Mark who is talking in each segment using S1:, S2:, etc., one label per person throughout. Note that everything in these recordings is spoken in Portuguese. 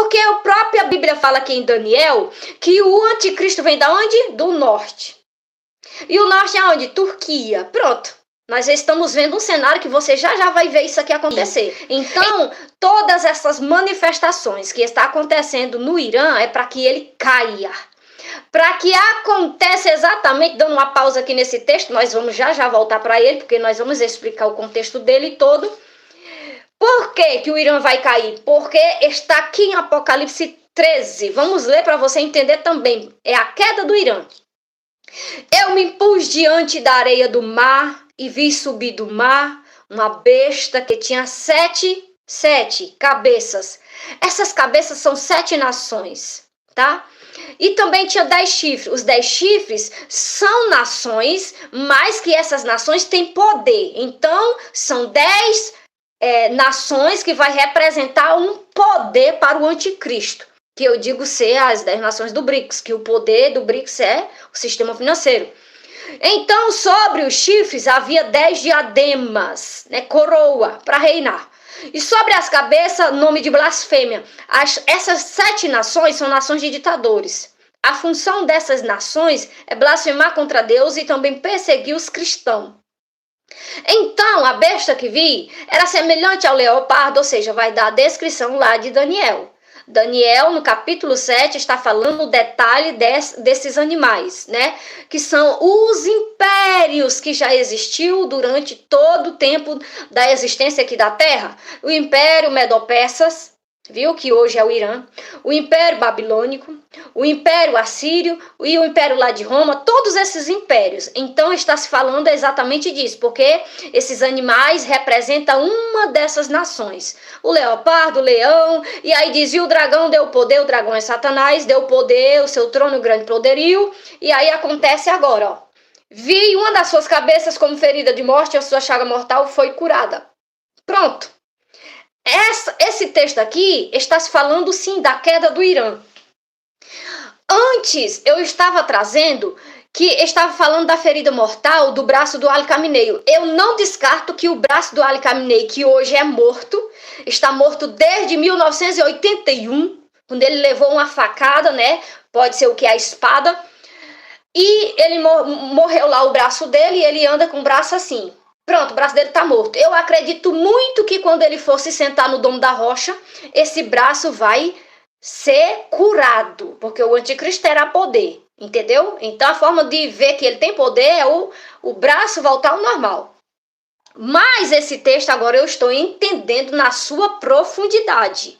S1: Porque a própria Bíblia fala aqui em Daniel que o anticristo vem da onde? Do norte. E o norte é onde? Turquia. Pronto. Nós estamos vendo um cenário que você já vai ver isso aqui acontecer. Então, todas essas manifestações que está acontecendo no Irã é para que ele caia. Para que aconteça exatamente, dando uma pausa aqui nesse texto, nós vamos já voltar para ele, porque nós vamos explicar o contexto dele todo. Por que o Irã vai cair? Porque está aqui em Apocalipse 13. Vamos ler para você entender também. É a queda do Irã. Eu me pus diante da areia do mar e vi subir do mar uma besta que tinha sete cabeças. Essas cabeças são 7 nações, tá? E também tinha 10 chifres. Os 10 chifres são nações, mas que essas nações têm poder. Então, são 10 nações que vai representar um poder para o anticristo. Que eu digo ser as 10 nações do BRICS, que o poder do BRICS é o sistema financeiro. Então, sobre os chifres, havia 10 diademas, né, coroa, para reinar. E sobre as cabeças, nome de blasfêmia. Essas 7 nações são nações de ditadores. A função dessas nações é blasfemar contra Deus e também perseguir os cristãos. Então, a besta que vi era semelhante ao leopardo, ou seja, vai dar a descrição lá de Daniel. Daniel, no capítulo 7, está falando o detalhe desses animais, né? Que são os impérios que já existiu durante todo o tempo da existência aqui da Terra. O Império Medo-Persas, viu? Que hoje é o Irã. O Império Babilônico, o Império Assírio e o Império lá de Roma, todos esses impérios. Então está se falando exatamente disso, porque esses animais representam uma dessas nações. O leopardo, o leão, e aí dizia o dragão deu poder, o dragão é Satanás, deu poder, o seu trono grande poderio, e aí acontece agora, ó. Vi uma das suas cabeças como ferida de morte, a sua chaga mortal foi curada. Pronto. Esse texto aqui está se falando sim da queda do Irã. Antes eu estava trazendo que estava falando da ferida mortal do braço do Ali Khamenei. Eu não descarto que o braço do Ali Khamenei, que hoje é morto, está morto desde 1981, quando ele levou uma facada, né? Pode ser o que? A espada. E ele morreu lá o braço dele e ele anda com o braço assim. Pronto, o braço dele tá morto. Eu acredito muito que quando ele for se sentar no domo da rocha, esse braço vai ser curado, porque o anticristo terá poder, entendeu? Então a forma de ver que ele tem poder é o braço voltar ao normal. Mas esse texto agora eu estou entendendo na sua profundidade.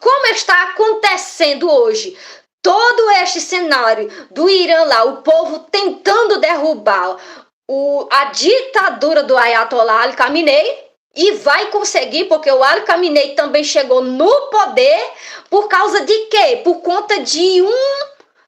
S1: Como está acontecendo hoje todo este cenário do Irã lá, o povo tentando derrubar a ditadura do Ayatollah Ali Khamenei, e vai conseguir, porque o Ali Khamenei também chegou no poder por causa de quê? Por conta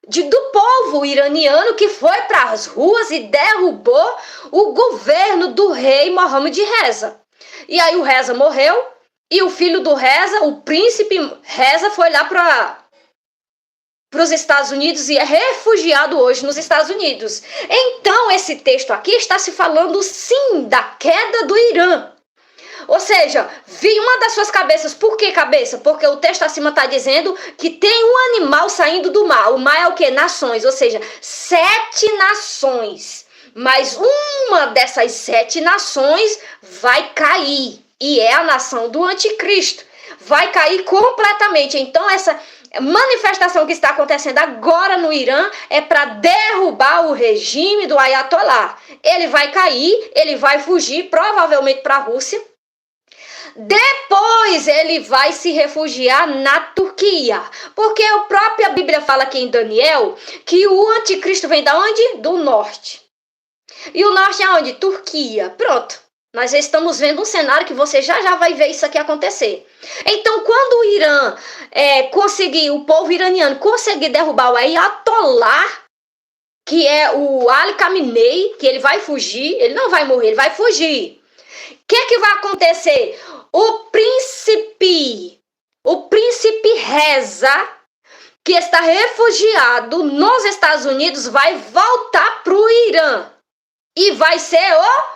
S1: do povo iraniano que foi para as ruas e derrubou o governo do rei Mohammed Reza. E aí o Reza morreu e o filho do Reza, o príncipe Reza, foi lá para os Estados Unidos e é refugiado hoje nos Estados Unidos. Então, esse texto aqui está se falando, sim, da queda do Irã. Ou seja, vi uma das suas cabeças. Por que cabeça? Porque o texto acima está dizendo que tem um animal saindo do mar. O mar é o quê? Nações, ou seja, 7 nações. Mas uma dessas 7 nações vai cair. E é a nação do anticristo. Vai cair completamente. Então, essa manifestação que está acontecendo agora no Irã é para derrubar o regime do Ayatollah. Ele vai cair, ele vai fugir provavelmente para a Rússia. Depois ele vai se refugiar na Turquia. Porque a própria Bíblia fala aqui em Daniel que o anticristo vem da onde? Do norte. E o norte é onde? Turquia. Pronto. Nós estamos vendo um cenário que você já vai ver isso aqui acontecer. Então, quando o Irã o povo iraniano conseguir derrubar o Ayatollah, que é o Ali Khamenei, que ele vai fugir, ele não vai morrer, ele vai fugir. O que vai acontecer? O príncipe Reza, que está refugiado nos Estados Unidos, vai voltar para o Irã. E vai ser o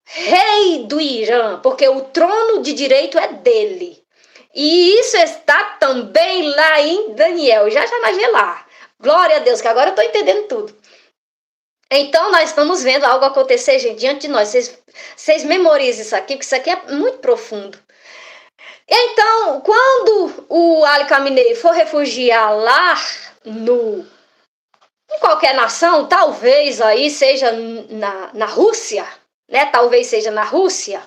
S1: rei do Irã, porque o trono de direito é dele. E isso está também lá em Daniel. Já nós vemos lá. Glória a Deus, que agora eu estou entendendo tudo. Então, nós estamos vendo algo acontecer, gente, diante de nós. Vocês memorizem isso aqui, porque isso aqui é muito profundo. Então, quando o Ali Khamenei for refugiar lá em qualquer nação, talvez aí seja na Rússia, né? Talvez seja na Rússia.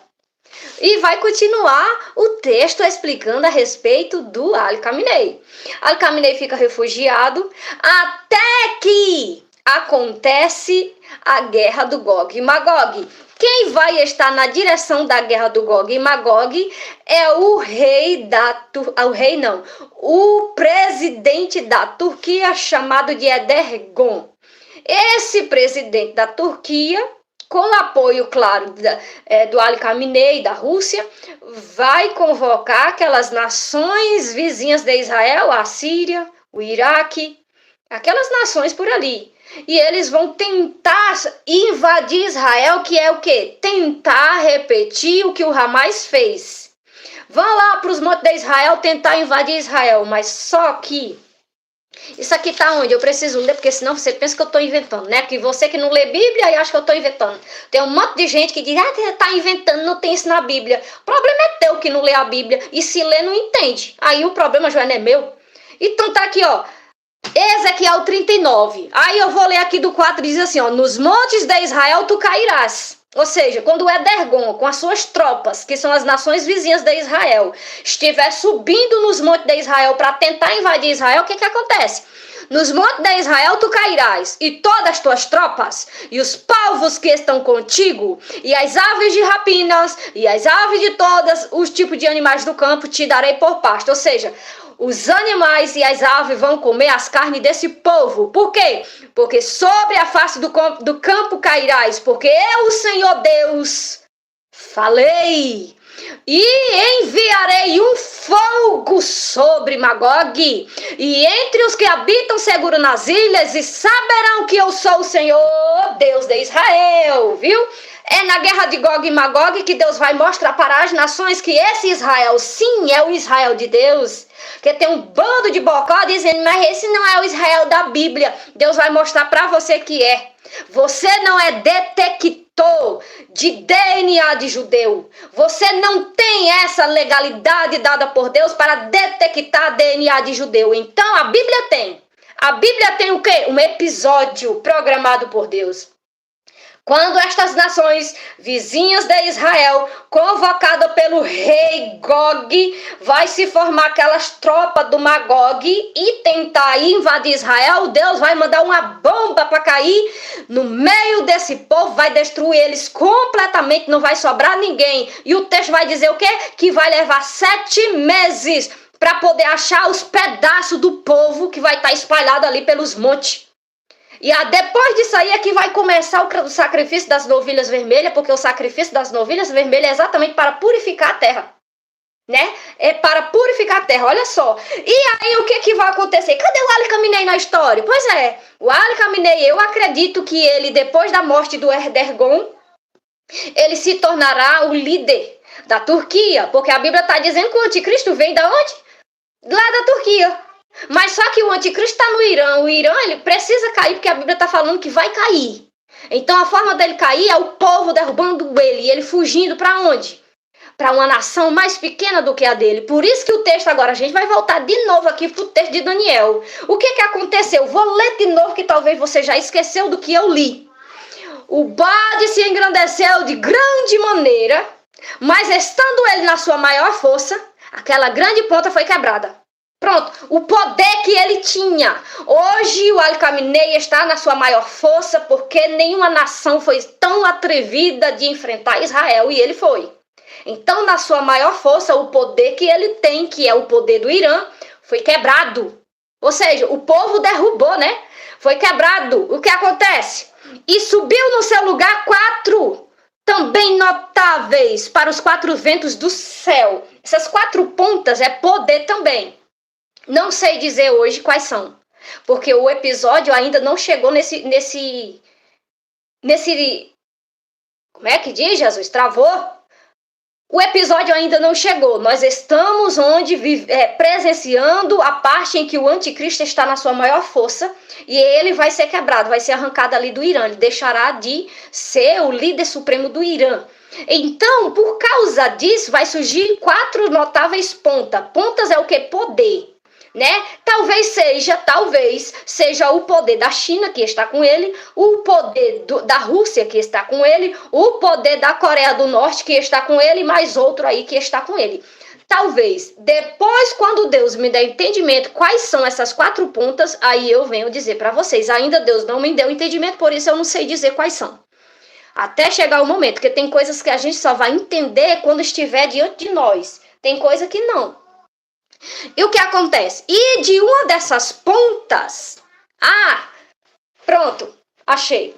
S1: E vai continuar o texto explicando a respeito do Ali Khamenei. Ali Khamenei fica refugiado até que acontece a guerra do Gog e Magog. Quem vai estar na direção da guerra do Gog e Magog é o presidente da Turquia, chamado de Erdogan. Esse presidente da Turquia, com o apoio, claro, do Ali Khamenei, da Rússia, vai convocar aquelas nações vizinhas de Israel, a Síria, o Iraque, aquelas nações por ali. E eles vão tentar invadir Israel, que é o quê? Tentar repetir o que o Hamas fez. Vão lá para os montes de Israel tentar invadir Israel, mas só que isso aqui tá onde? Eu preciso ler, porque senão você pensa que eu estou inventando, né? Que você que não lê Bíblia, aí acha que eu estou inventando. Tem um monte de gente que diz, tá inventando, não tem isso na Bíblia. O problema é teu que não lê a Bíblia, e se lê, não entende. Aí o problema, Joana, é meu. Então tá aqui, ó. Ezequiel 39. Aí eu vou ler aqui do 4, diz assim, ó. Nos montes de Israel tu cairás. Ou seja, quando o Erdogan, com as suas tropas, que são as nações vizinhas de Israel, estiver subindo nos montes de Israel para tentar invadir Israel, o que acontece? Nos montes de Israel tu cairás, e todas as tuas tropas, e os povos que estão contigo, e as aves de rapinas, e as aves de todos os tipos de animais do campo te darei por pasto. Ou seja, os animais e as aves vão comer as carnes desse povo. Por quê? Porque sobre a face do campo cairás, porque eu, o Senhor Deus, falei. E enviarei um fogo sobre Magog, e entre os que habitam seguro nas ilhas, e saberão que eu sou o Senhor, Deus de Israel, viu? É na guerra de Gog e Magog que Deus vai mostrar para as nações que esse Israel, sim, é o Israel de Deus. Porque tem um bando de bocó dizendo, mas esse não é o Israel da Bíblia. Deus vai mostrar para você que é. Você não é detector de DNA de judeu. Você não tem essa legalidade dada por Deus para detectar DNA de judeu. Então a Bíblia tem. A Bíblia tem o quê? Um episódio programado por Deus. Quando estas nações vizinhas de Israel, convocada pelo rei Gog, vai se formar aquelas tropas do Magog e tentar invadir Israel, Deus vai mandar uma bomba para cair no meio desse povo, vai destruir eles completamente, não vai sobrar ninguém. E o texto vai dizer o quê? Que vai levar 7 meses para poder achar os pedaços do povo que vai estar espalhado ali pelos montes. E depois disso aí é que vai começar o sacrifício das novilhas vermelhas, porque o sacrifício das novilhas vermelhas é exatamente para purificar a terra, né? É para purificar a terra, olha só. E aí o que vai acontecer? Cadê o Ali Khamenei na história? Pois é, o Ali Khamenei, eu acredito que ele, depois da morte do Erdogan, ele se tornará o líder da Turquia, porque a Bíblia está dizendo que o anticristo vem da onde? Lá da Turquia. Mas só que o anticristo está no Irã. O Irã, ele precisa cair porque a Bíblia está falando que vai cair. Então a forma dele cair é o povo derrubando ele e ele fugindo para onde? Para uma nação mais pequena do que a dele. Por isso que o texto agora, a gente vai voltar de novo aqui para o texto de Daniel. O que aconteceu? Vou ler de novo que talvez você já esqueceu do que eu li. O bode se engrandeceu de grande maneira, mas estando ele na sua maior força, aquela grande ponta foi quebrada. Pronto, o poder que ele tinha. Hoje o Ali Khamenei está na sua maior força porque nenhuma nação foi tão atrevida de enfrentar Israel e ele foi. Então, na sua maior força, o poder que ele tem, que é o poder do Irã, foi quebrado. Ou seja, o povo derrubou, né? Foi quebrado. O que acontece? E subiu no seu lugar 4 também notáveis para os 4 ventos do céu. Essas 4 pontas é poder também. Não sei dizer hoje quais são, porque o episódio ainda não chegou nesse como é que diz, Jesus? Travou? O episódio ainda não chegou. Nós estamos presenciando a parte em que o anticristo está na sua maior força e ele vai ser quebrado, vai ser arrancado ali do Irã. Ele deixará de ser o líder supremo do Irã. Então, por causa disso, vai surgir 4 notáveis pontas. Pontas é o que? Poder. Né? Talvez seja o poder da China que está com ele, o poder da Rússia que está com ele, o poder da Coreia do Norte que está com ele, mais outro aí que está com ele. Talvez, depois quando Deus me der entendimento quais são essas 4 pontas, aí eu venho dizer para vocês. Ainda Deus não me deu entendimento, por isso eu não sei dizer quais são. Até chegar o momento, porque tem coisas que a gente só vai entender quando estiver diante de nós. Tem coisa que não. E o que acontece? E de uma dessas pontas... pronto, achei. O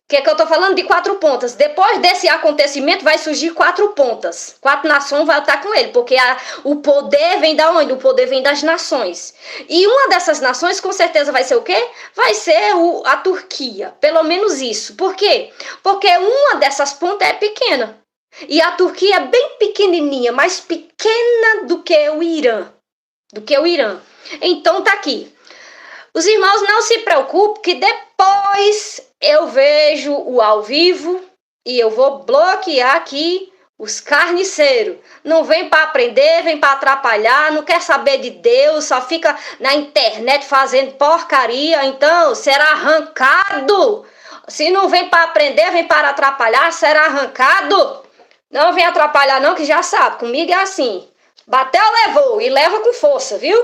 S1: que é que eu tô falando? De 4 pontas. Depois desse acontecimento vai surgir 4 pontas. 4 nações vão estar com ele, porque o poder vem da onde? O poder vem das nações. E uma dessas nações com certeza vai ser o quê? Vai ser a Turquia. Pelo menos isso. Por quê? Porque uma dessas pontas é pequena. E a Turquia é bem pequenininha, mais pequena do que o Irã. Então tá aqui. Os irmãos não se preocupem que depois eu vejo o ao vivo e eu vou bloquear aqui os carniceiros. Não vem para aprender, vem para atrapalhar, não quer saber de Deus, só fica na internet fazendo porcaria. Então será arrancado. Se não vem para aprender, vem para atrapalhar, será arrancado. Não vem atrapalhar não, que já sabe, comigo é assim. Bateu, levou e leva com força, viu?